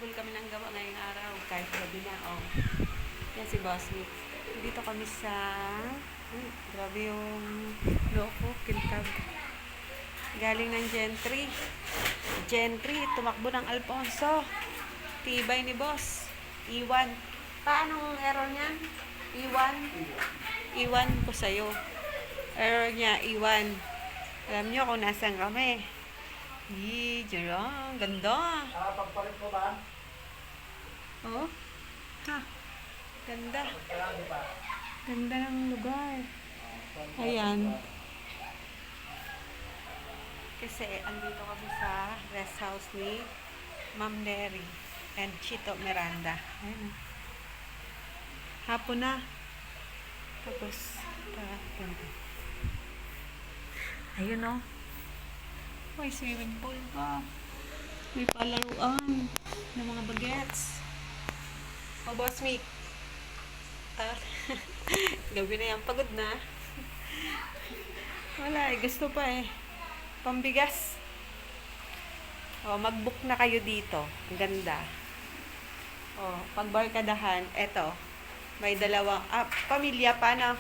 Habol kami ng gawa ngayong araw. Kahit gabi na, oh. Yan si Boss Nick. Dito kami sa... Ay, grabe yung loko, kilkab. Galing ng Gentry. Gentry, tumakbo ng Alfonso. Tibay ni Boss. Iwan. Paanong error niyan? Iwan. Iwan ko sa'yo. Error niya, iwan. Alam niyo kung nasan kami. Yee, Jerome. Ganda. Pagpalit mo ba? Oh. Ha. Ganda. Ganda ng lugar. Ayan. Kasi andito kami sa rest house ni Ma'am Neri and Chito Miranda. Ayan. Hapon na. Tapos, ganda. Ayun o. May swimming pool pa. May palaruan ng mga bagets. O, Boss Mick. Gabi na yan. Pagod na. Wala eh. Gusto pa eh. Pambigas. O, mag-book na kayo dito. Ang ganda. O, pagbarkadahan. Eto. May dalawang, pamilya pa na.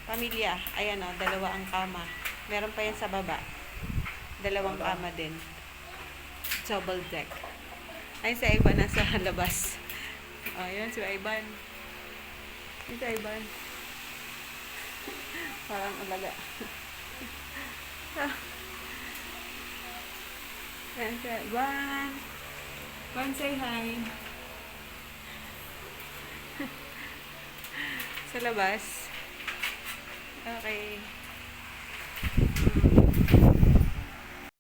Pamilya. Ayan o, dalawa ang kama. Meron pa yan sa baba. Dalawang kama din. Double deck. Ayun si Ivan nasa labas. O, yun si Ivan. Yun si Ivan. Parang alaga. Yan si Ivan. Ivan, say hi. Sa labas. Okay.